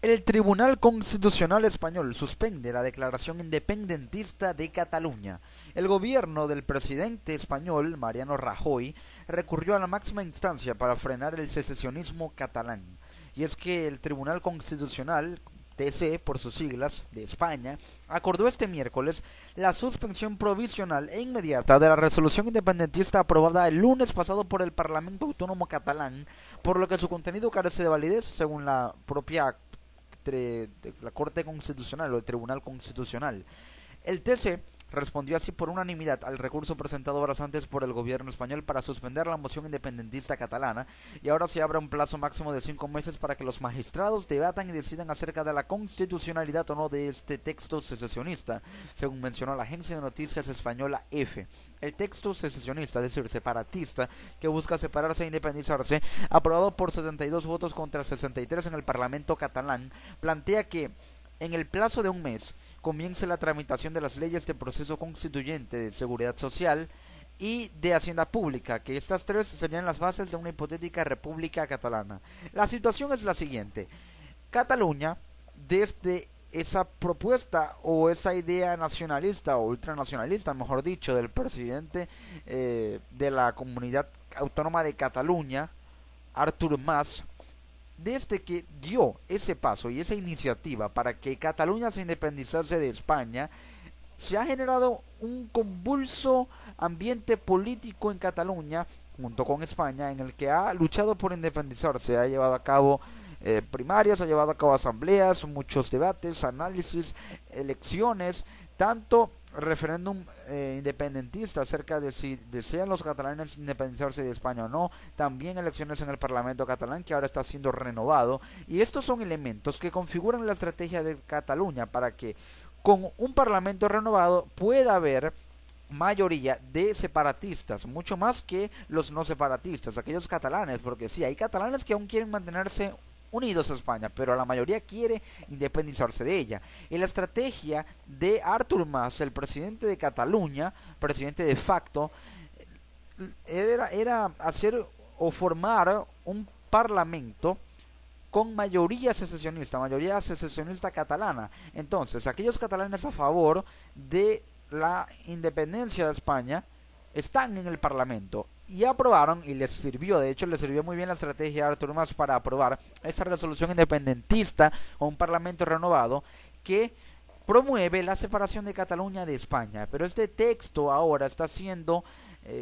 El Tribunal Constitucional Español suspende la declaración independentista de Cataluña. El gobierno del presidente español, Mariano Rajoy, recurrió a la máxima instancia para frenar el secesionismo catalán. Y es que el Tribunal Constitucional, TC por sus siglas, de España, acordó este miércoles la suspensión provisional e inmediata de la resolución independentista aprobada el lunes pasado por el Parlamento Autónomo catalán, por lo que su contenido carece de validez según la propia la Corte Constitucional o el Tribunal Constitucional. El TC respondió así por unanimidad al recurso presentado horas antes por el gobierno español para suspender la moción independentista catalana, y ahora se abre un plazo máximo de 5 meses para que los magistrados debatan y decidan acerca de la constitucionalidad o no de este texto secesionista, según mencionó la agencia de noticias española EFE. El texto secesionista, es decir, separatista, que busca separarse e independizarse, aprobado por 72 votos contra 63 en el Parlamento catalán, plantea que en el plazo de un mes comience la tramitación de las leyes de proceso constituyente, de seguridad social y de hacienda pública, que estas tres serían las bases de una hipotética república catalana. La situación es la siguiente: Cataluña, desde esa propuesta o esa idea nacionalista o ultranacionalista, mejor dicho, del presidente de la comunidad autónoma de Cataluña, Artur Mas, desde que dio ese paso y esa iniciativa para que Cataluña se independizase de España, se ha generado un convulso ambiente político en Cataluña, junto con España, en el que ha luchado por independizarse, ha llevado a cabo primarias, ha llevado a cabo asambleas, muchos debates, análisis, elecciones, tanto referéndum independentista acerca de si desean los catalanes independizarse de España o no, también elecciones en el Parlamento catalán que ahora está siendo renovado, y estos son elementos que configuran la estrategia de Cataluña para que con un Parlamento renovado pueda haber mayoría de separatistas, mucho más que los no separatistas, aquellos catalanes, porque sí, hay catalanes que aún quieren mantenerse unidos a España, pero la mayoría quiere independizarse de ella. Y la estrategia de Artur Mas, el presidente de Cataluña, presidente de facto, era hacer o formar un parlamento con mayoría secesionista catalana. Entonces, aquellos catalanes a favor de la independencia de España están en el Parlamento y aprobaron, y les sirvió, de hecho les sirvió muy bien la estrategia de Artur Mas para aprobar esa resolución independentista o un Parlamento renovado que promueve la separación de Cataluña de España. Pero este texto ahora está siendo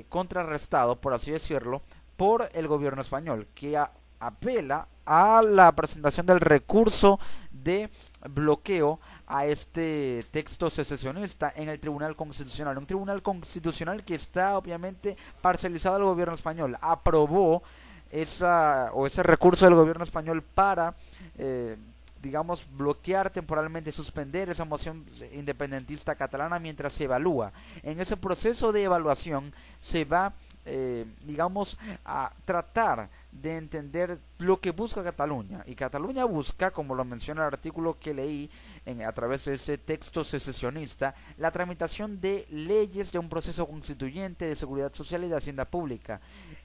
contrarrestado, por así decirlo, por el gobierno español, que apela a la presentación del recurso de bloqueo a este texto secesionista en el Tribunal Constitucional. Un Tribunal Constitucional que está obviamente parcializado al gobierno español. Aprobó ese recurso del gobierno español para digamos, bloquear temporalmente, suspender esa moción independentista catalana mientras se evalúa. En ese proceso de evaluación se va, digamos, a tratar de entender lo que busca Cataluña. Y Cataluña busca, como lo menciona el artículo que leí a través de este texto secesionista, la tramitación de leyes de un proceso constituyente de seguridad social y de hacienda pública.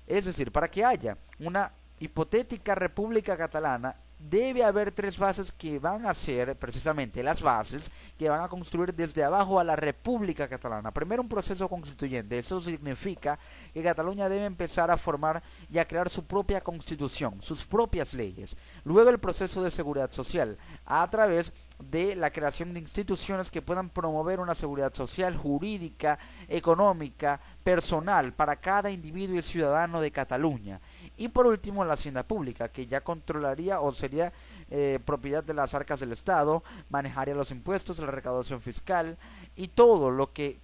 Es decir, para que haya una hipotética república catalana, debe haber tres bases que van a ser precisamente las bases que van a construir desde abajo a la República Catalana. Primero, un proceso constituyente. Eso significa que Cataluña debe empezar a formar y a crear su propia constitución, sus propias leyes. Luego, el proceso de seguridad social a través de la creación de instituciones que puedan promover una seguridad social, jurídica, económica, personal para cada individuo y ciudadano de Cataluña. Y por último, la hacienda pública, que ya controlaría o sería propiedad de las arcas del Estado, manejaría los impuestos, la recaudación fiscal y todo lo que,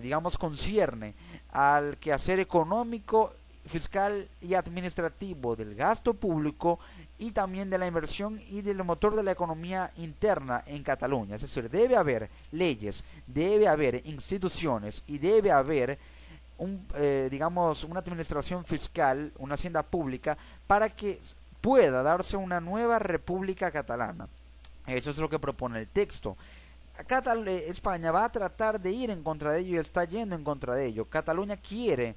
digamos, concierne al quehacer económico, fiscal y administrativo del gasto público y también de la inversión y del motor de la economía interna en Cataluña. Es decir, debe haber leyes, debe haber instituciones y debe haber digamos, una administración fiscal, una hacienda pública, para que pueda darse una nueva república catalana. Eso es lo que propone el texto. España va a tratar de ir en contra de ello y está yendo en contra de ello. Cataluña quiere,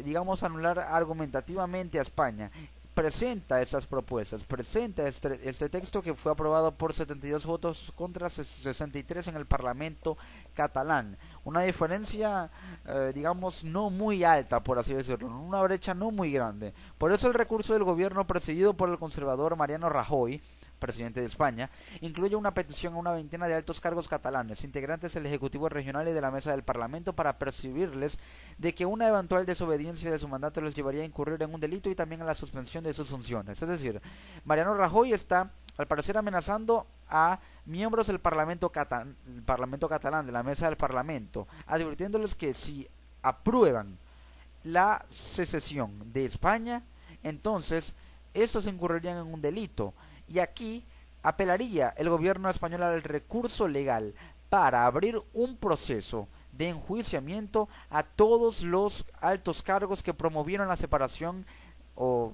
digamos, anular argumentativamente a España. presenta estas propuestas, presenta este texto que fue aprobado por 72 votos contra 63 en el Parlamento catalán. Una diferencia, digamos, no muy alta, por así decirlo, una brecha no muy grande. Por eso el recurso del gobierno presidido por el conservador Mariano Rajoy, presidente de España, incluye una petición a una veintena de altos cargos catalanes, integrantes del Ejecutivo Regional y de la Mesa del Parlamento, para percibirles de que una eventual desobediencia de su mandato les llevaría a incurrir en un delito y también a la suspensión de sus funciones. Es decir, Mariano Rajoy está, al parecer, amenazando a miembros del Parlamento catalán, de la Mesa del Parlamento, advirtiéndoles que si aprueban la secesión de España, entonces estos incurrirían en un delito. Y aquí apelaría el gobierno español al recurso legal para abrir un proceso de enjuiciamiento a todos los altos cargos que promovieron la separación o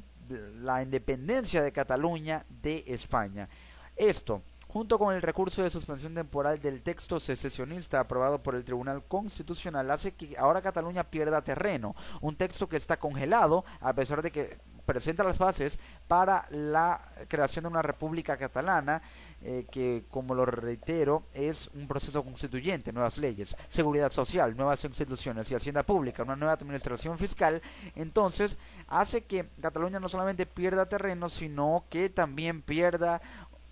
la independencia de Cataluña de España. Esto, junto con el recurso de suspensión temporal del texto secesionista aprobado por el Tribunal Constitucional, hace que ahora Cataluña pierda terreno. Un texto que está congelado, a pesar de que presenta las bases para la creación de una república catalana, que, como lo reitero, es un proceso constituyente, nuevas leyes, seguridad social, nuevas instituciones y hacienda pública, una nueva administración fiscal. Entonces hace que Cataluña no solamente pierda terreno, sino que también pierda,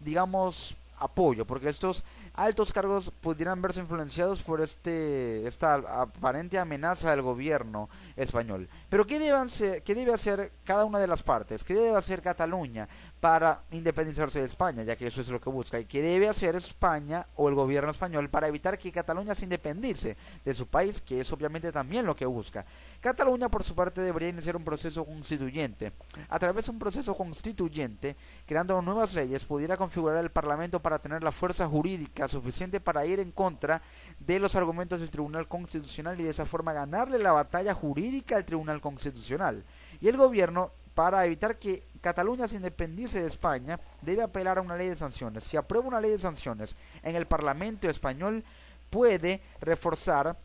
digamos, apoyo, porque estos altos cargos pudieran verse influenciados por esta aparente amenaza del gobierno español. Pero ¿qué debe hacer cada una de las partes? ¿Qué debe hacer Cataluña para independizarse de España, ya que eso es lo que busca? ¿Y qué debe hacer España o el gobierno español para evitar que Cataluña se independice de su país, que es obviamente también lo que busca? Cataluña, por su parte, debería iniciar un proceso constituyente. A través de un proceso constituyente, creando nuevas leyes, pudiera configurar el Parlamento para tener la fuerza jurídica suficiente para ir en contra de los argumentos del Tribunal Constitucional y de esa forma ganarle la batalla jurídica al Tribunal Constitucional. Y el gobierno, para evitar que Cataluña se independice de España, debe apelar a una ley de sanciones. Si aprueba una ley de sanciones en el Parlamento español, puede reforzar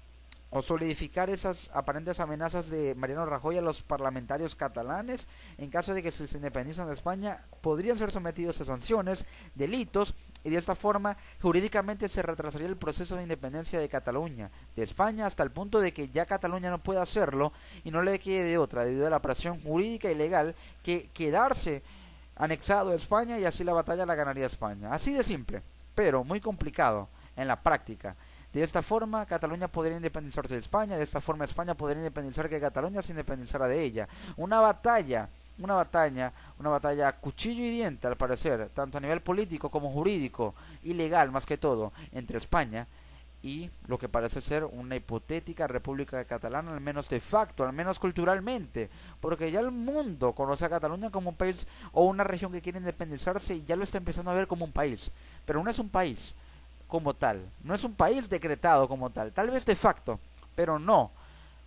o solidificar esas aparentes amenazas de Mariano Rajoy a los parlamentarios catalanes. En caso de que se independicen de España, podrían ser sometidos a sanciones, delitos, y de esta forma jurídicamente se retrasaría el proceso de independencia de Cataluña de España, hasta el punto de que ya Cataluña no pueda hacerlo y no le quede de otra, debido a la presión jurídica y legal, que quedarse anexado a España, y así la batalla la ganaría España. Así de simple, pero muy complicado en la práctica. De esta forma, Cataluña podría independizarse de España, de esta forma España podría independizar que Cataluña se independizara de ella. Una batalla a cuchillo y diente, al parecer, tanto a nivel político como jurídico y legal, más que todo, entre España y lo que parece ser una hipotética República Catalana, al menos de facto, al menos culturalmente, porque ya el mundo conoce a Cataluña como un país o una región que quiere independizarse, y ya lo está empezando a ver como un país, pero no es un país como tal, no es un país decretado como tal vez de facto, pero no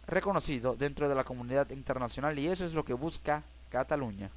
reconocido dentro de la comunidad internacional, y eso es lo que busca Cataluña.